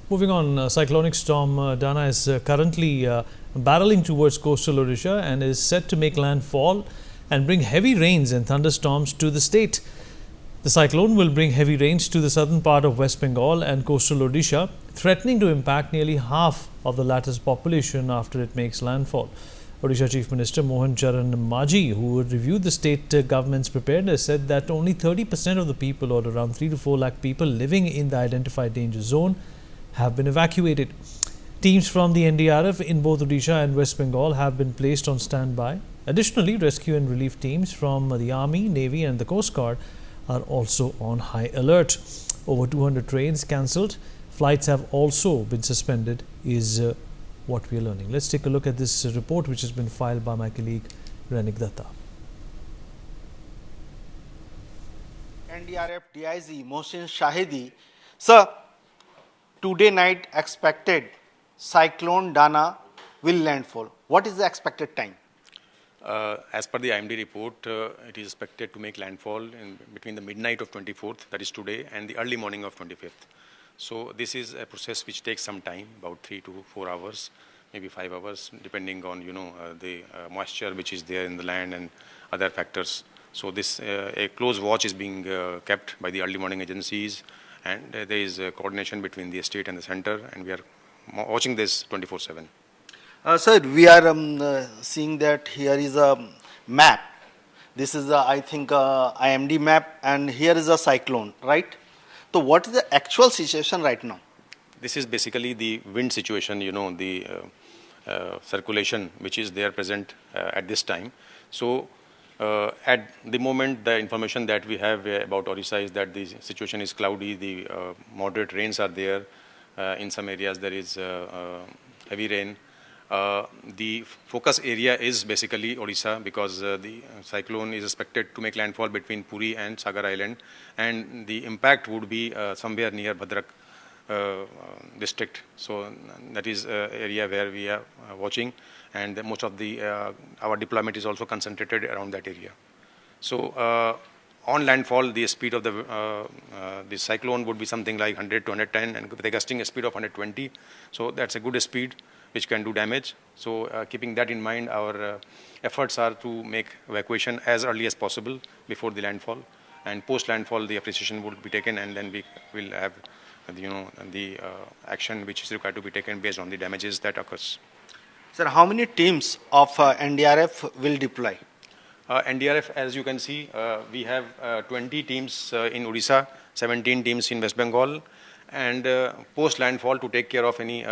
Moving on, Cyclonic Storm Dana is currently barreling towards coastal Odisha and is set to make landfall and bring heavy rains and thunderstorms to the state. The cyclone will bring heavy rains to the southern part of West Bengal and coastal Odisha, threatening to impact nearly half of the latter's population after it makes landfall. Odisha Chief Minister Mohan Charan Majhi, who reviewed the state government's preparedness, said that only 30% of the people, or around 3 to 4 lakh people living in the identified danger zone, have been evacuated. Teams from the NDRF in both Odisha and West Bengal have been placed on standby. Additionally, rescue and relief teams from the Army, Navy and the Coast Guard are also on high alert. Over 200 trains cancelled. Flights have also been suspended, is what we are learning. Let's take a look at this report, which has been filed by my colleague Renik Datta. NDRF DIG Mohsin Shahidi, sir, today night expected cyclone Dana will landfall. What is the expected time? As per the IMD report, it is expected to make landfall in between the midnight of 24th, that is today, and the early morning of 25th. So this is a process which takes some time, about 3 to 4 hours, maybe 5 hours, depending on the moisture which is there in the land and other factors. So this a close watch is being kept by the early morning agencies, and there is coordination between the state and the center, and we are watching this 24/7. Sir, we are seeing that here is a map. This is I think IMD map, and here is a cyclone, right? So what is the actual situation right now? This is basically the wind situation, the circulation which is there present at this time. So at the moment, the information that we have about Odisha is that the situation is cloudy, the moderate rains are there. In some areas there is heavy rain. The focus area is basically Odisha, because the cyclone is expected to make landfall between Puri and Sagar Island, and the impact would be somewhere near Bhadrak district. So that is area where we are watching, and most of the our deployment is also concentrated around that area. So on landfall, the speed of the cyclone would be something like 100 to 110, and with a gusting speed of 120. So that's a good speed which can do damage. So keeping that in mind, our efforts are to make evacuation as early as possible before the landfall, and post landfall the appreciation would be taken, and then we will have the action which is required to be taken based on the damages that occurs. Sir, how many teams of NDRF will deploy? NDRF, as you can see, we have 20 teams in Odisha, 17 teams in West Bengal, and post landfall to take care of any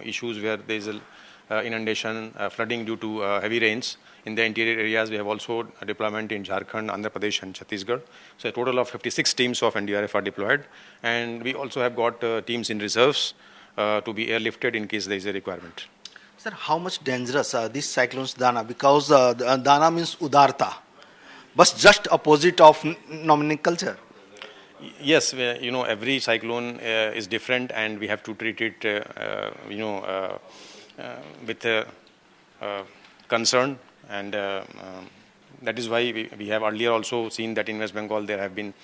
issues where there is inundation, flooding due to heavy rains. In the interior areas, we have also a deployment in Jharkhand, Andhra Pradesh and Chhattisgarh. So a total of 56 teams of NDRF are deployed, and we also have got teams in reserves to be airlifted in case there is a requirement. Sir, how much dangerous this cyclone's Dana? Because Dana means Udarta, but just opposite of nomenclature. Yes, every cyclone is different, and we have to treat it, with concern, and that is why we have earlier also seen that in West Bengal there have been,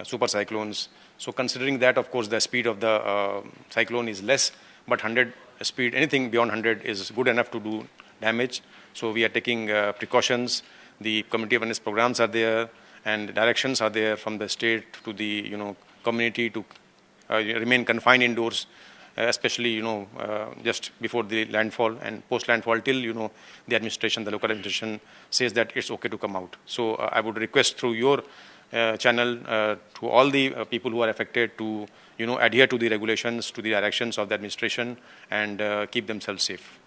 super cyclones. So considering that, of course, the speed of the cyclone is less, but 100 speed, anything beyond 100 is good enough to do damage. So we are taking precautions. The community awareness programs are there, and directions are there from the state to the community to remain confined indoors, especially just before the landfall and post landfall till the administration, the local administration says that it's okay to come out. So I would request through your channel to all the people who are affected to adhere to the regulations, to the directions of the administration, and keep themselves safe.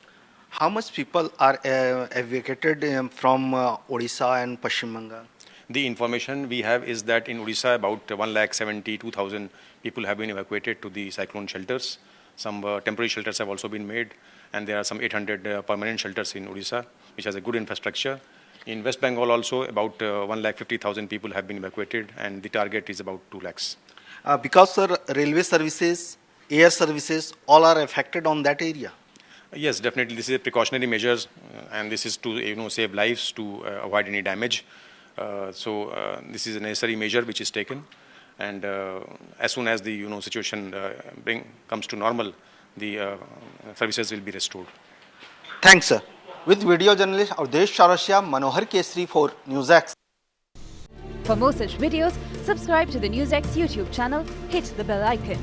How much people are evacuated from Odisha and Paschim Bengal? The information we have is that in Odisha about 172,000 people have been evacuated to the cyclone shelters. Some temporary shelters have also been made, and there are some 800 permanent shelters in Odisha, which has a good infrastructure. In West Bengal also about 150,000 people have been evacuated, and the target is about 2 lakhs. Because sir, railway services, air services, all are affected on that area. Yes, definitely. This is a precautionary measures, and this is to save lives, to avoid any damage. So this is a necessary measure which is taken. and as soon as the situation comes to normal, the services will be restored. Thanks, sir. With video journalist Avdesh Chaurasiya, Manohar Kesri for NewsX. For more such videos, subscribe to the NewsX YouTube channel, hit the bell icon.